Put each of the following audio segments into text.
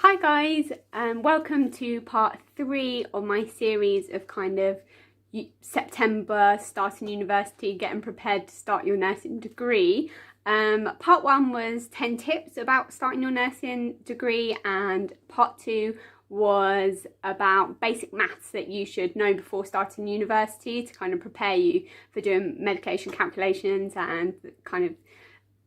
Hi guys, welcome to part 3 of my series of September, starting university, getting prepared to start your nursing degree. Part 1 was 10 tips about starting your nursing degree, and part 2 was about basic maths that you should know before starting university to kind of prepare you for doing medication calculations and kind of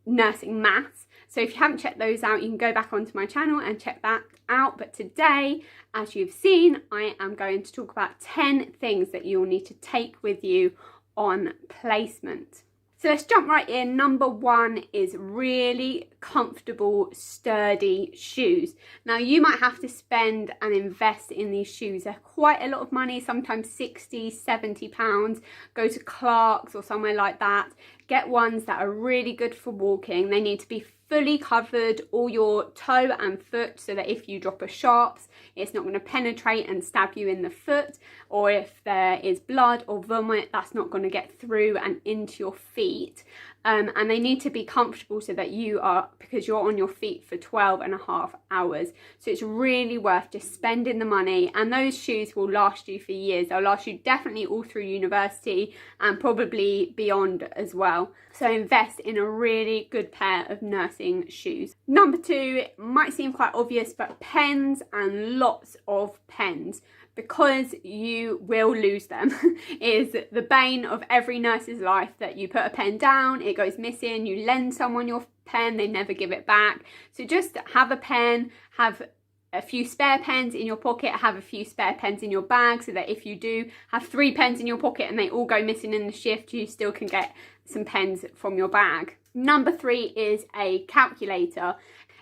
nursing maths. So if you haven't checked those out, you can go back onto my channel and check that out. But today, as you've seen, I am going to talk about 10 things that you'll need to take with you on placement. So let's jump right in. Number 1 is really comfortable, sturdy shoes. Now you might have to spend and invest in these shoes. They're quite a lot of money, sometimes 60, 70 pounds. Go to Clark's or somewhere like that. Get ones that are really good for walking. They need to be fully covered, all your toe and foot, so that if you drop a sharps, it's not going to penetrate and stab you in the foot, or if there is blood or vomit, that's not going to get through and into your feet. And they need to be comfortable so that because you're on your feet for 12.5 hours. So it's really worth just spending the money, and those shoes will last you for years. They'll last you definitely all through university and probably beyond as well. So invest in a really good pair of nursing shoes. Number 2, might seem quite obvious, but pens, and lots of pens, because you will lose them. Is the bane of every nurse's life that you put a pen down, it goes missing, you lend someone your pen, they never give it back. So just have a pen, have a few spare pens in your pocket, have a few spare pens in your bag, so that if you do have 3 pens in your pocket and they all go missing in the shift, you still can get some pens from your bag. Number 3 is a calculator.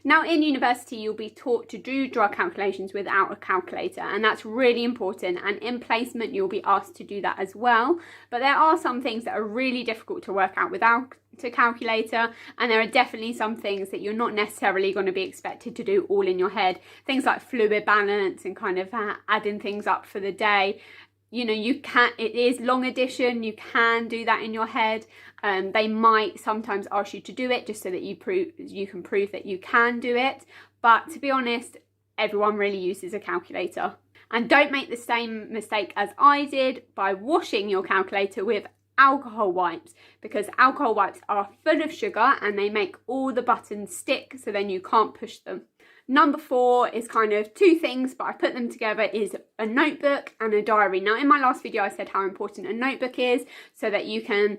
Now in university, you'll be taught to do drug calculations without a calculator, and that's really important, and in placement you'll be asked to do that as well. But there are some things that are really difficult to work out without a calculator, and there are definitely some things that you're not necessarily going to be expected to do all in your head. Things like fluid balance and kind of adding things up for the day. You know, it is long addition, you can do that in your head. They might sometimes ask you to do it just so that you can prove that you can do it. But to be honest, everyone really uses a calculator. And don't make the same mistake as I did by washing your calculator with alcohol wipes, because alcohol wipes are full of sugar and they make all the buttons stick, so then you can't push them. Number 4 is kind of 2 things, but I put them together, is a notebook and a diary. Now in my last video I said how important a notebook is, so that you can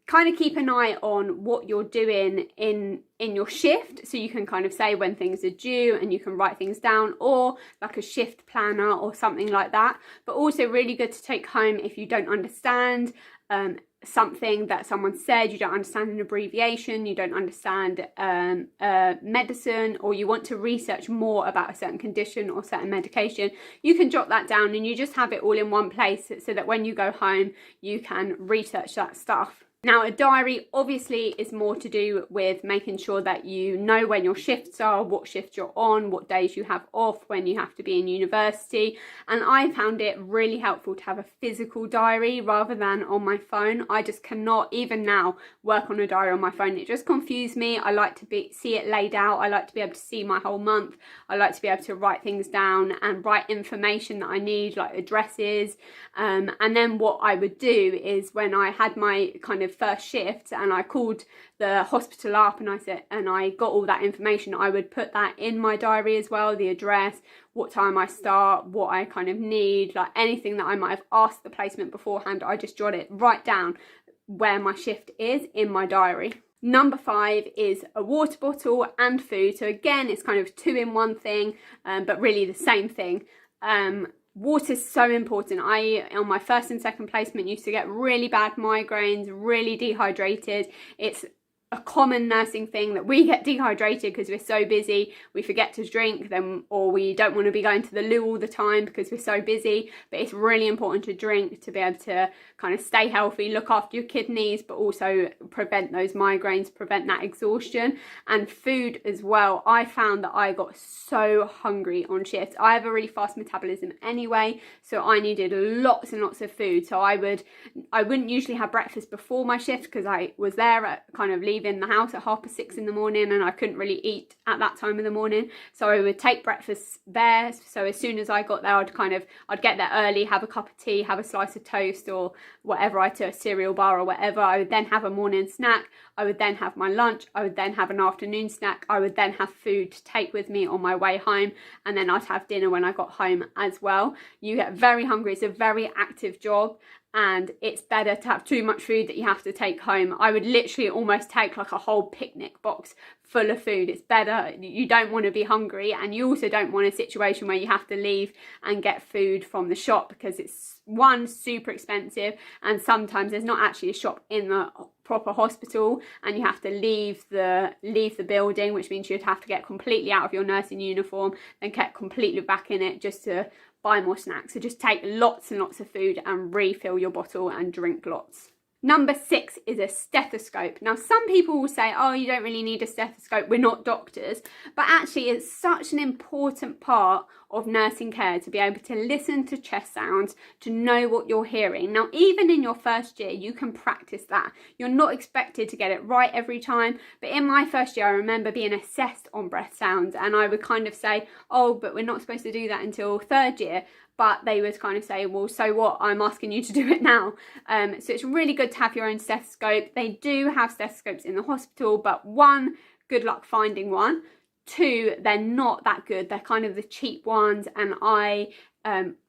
kind of keep an eye on what you're doing in your shift, so you can kind of say when things are due and you can write things down, or like a shift planner or something like that. But also really good to take home if you don't understand something that someone said, you don't understand an abbreviation, you don't understand medicine, or you want to research more about a certain condition or certain medication, you can jot that down and you just have it all in one place, so that when you go home you can research that stuff. Now a diary obviously is more to do with making sure that you know when your shifts are, what shift you're on, what days you have off, when you have to be in university. And I found it really helpful to have a physical diary rather than on my phone. I just cannot, even now, work on a diary on my phone. It just confused me. I like to see it laid out. I like to be able to see my whole month. I like to be able to write things down and write information that I need, like addresses. And then what I would do is, when I had my kind of first shift and I called the hospital up and I got all that information, I would put that in my diary as well, the address, what time I start, what I kind of need, like anything that I might have asked the placement beforehand, I just jot it right down where my shift is in my diary. Number 5 is a water bottle and food. So again, it's kind of 2-in-1 thing, but really the same thing. Water is so important. I, on my first and second placement, used to get really bad migraines, really dehydrated. It's a common nursing thing that we get dehydrated because we're so busy, we forget to drink, or we don't want to be going to the loo all the time because we're so busy. But it's really important to drink to be able to kind of stay healthy, look after your kidneys, but also prevent those migraines, prevent that exhaustion. And food as well. I found that I got so hungry on shifts. I have a really fast metabolism anyway, so I needed lots and lots of food. So I wouldn't usually have breakfast before my shift because I was there at kind of leaving leaving the house at 6:30 in the morning, and I couldn't really eat at that time of the morning, so I would take breakfast there. So as soon as I got there, I'd get there early, have a cup of tea, have a slice of toast or whatever I took, a cereal bar or whatever. I would then have a morning snack, I would then have my lunch, I would then have an afternoon snack, I would then have food to take with me on my way home, and then I'd have dinner when I got home as well. You get very hungry. It's a very active job, and it's better to have too much food that you have to take home. I would literally almost take like a whole picnic box full of food. It's better. You don't want to be hungry, and you also don't want a situation where you have to leave and get food from the shop, because it's, one, super expensive, and sometimes there's not actually a shop in the proper hospital, and you have to leave the building, which means you'd have to get completely out of your nursing uniform, then get completely back in it just to buy more snacks. So just take lots and lots of food and refill your bottle and drink lots. Number 6 is a stethoscope. Now, some people will say, oh, you don't really need a stethoscope, we're not doctors. But actually, it's such an important part of nursing care to be able to listen to chest sounds, to know what you're hearing. Now, even in your first year, you can practice that. You're not expected to get it right every time. But in my first year, I remember being assessed on breath sounds, and I would kind of say, oh, but we're not supposed to do that until third year. But they would kind of say, well, so what? I'm asking you to do it now. So it's really good to have your own stethoscope. They do have stethoscopes in the hospital, but 1, good luck finding one. 2, they're not that good. They're kind of the cheap ones. And I,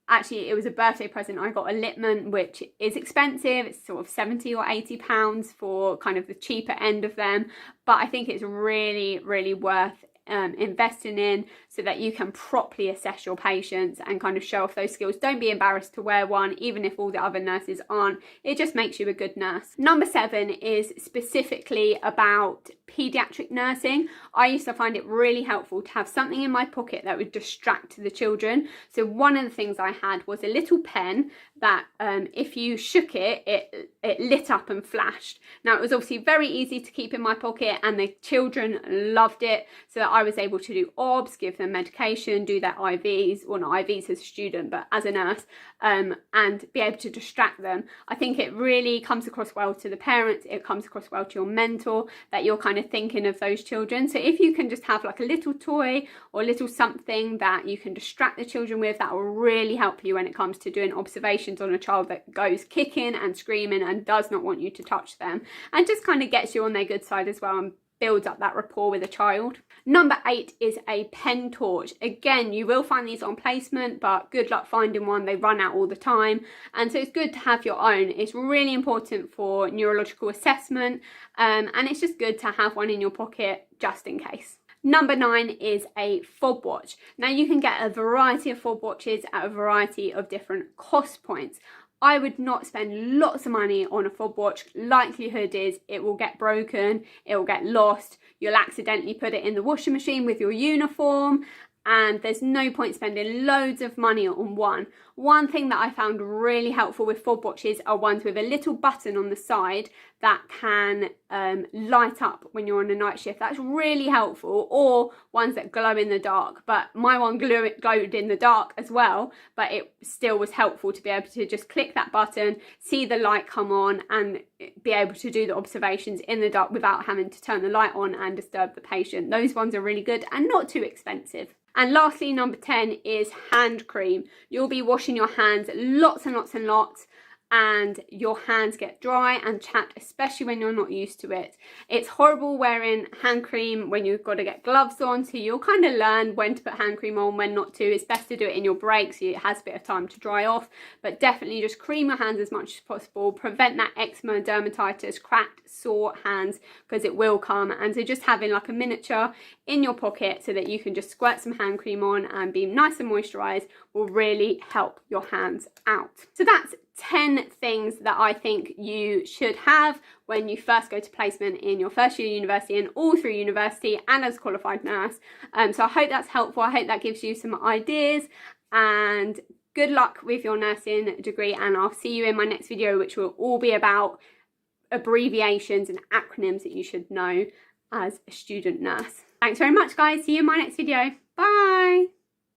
actually, it was a birthday present. I got a Littmann, which is expensive. It's sort of 70 or 80 pounds for kind of the cheaper end of them. But I think it's really, really worth investing in, so that you can properly assess your patients and kind of show off those skills. Don't be embarrassed to wear one, even if all the other nurses aren't. It just makes you a good nurse. Number 7 is specifically about pediatric nursing. I used to find it really helpful to have something in my pocket that would distract the children. So one of the things I had was a little pen that if you shook it, it lit up and flashed. Now, it was obviously very easy to keep in my pocket, and the children loved it, so that I was able to do OBS, give them medication, do their IVs, well, not IVs as a student, but as a nurse, and be able to distract them. I think it really comes across well to the parents, it comes across well to your mentor, that you're kind of thinking of those children. So if you can just have like a little toy or a little something that you can distract the children with, that will really help you when it comes to doing observations on a child that goes kicking and screaming and does not want you to touch them, and just kind of gets you on their good side as well, and builds up that rapport with a child. Number 8 is a pen torch. Again, you will find these on placement, but good luck finding one. They run out all the time, and so it's good to have your own. It's really important for neurological assessment, and it's just good to have one in your pocket just in case. Number 9 is a fob watch. Now, you can get a variety of fob watches at a variety of different cost points. I would not spend lots of money on a fob watch. Likelihood is it will get broken, it will get lost, you'll accidentally put it in the washing machine with your uniform, and there's no point spending loads of money on one. One thing that I found really helpful with fob watches are ones with a little button on the side that can light up when you're on a night shift. That's really helpful. Or ones that glow in the dark. But my one glowed in the dark as well, but it still was helpful to be able to just click that button, see the light come on, and be able to do the observations in the dark without having to turn the light on and disturb the patient. Those ones are really good and not too expensive. And lastly, number 10 is hand cream. You'll be washing your hands lots and lots and lots, and your hands get dry and chapped, especially when you're not used to it. It's horrible wearing hand cream when you've got to get gloves on, so you'll kind of learn when to put hand cream on, when not to. It's best to do it in your break so it has a bit of time to dry off, but definitely just cream your hands as much as possible. Prevent that eczema, dermatitis, cracked, sore hands, because it will come. And so just having like a miniature in your pocket so that you can just squirt some hand cream on and be nice and moisturized will really help your hands out. So that's 10 things that I think you should have when you first go to placement in your first year of university and all through university and as a qualified nurse. So I hope that's helpful. I hope that gives you some ideas, and good luck with your nursing degree, and I'll see you in my next video, which will all be about abbreviations and acronyms that you should know as a student nurse. Thanks very much, guys. See you in my next video. Bye.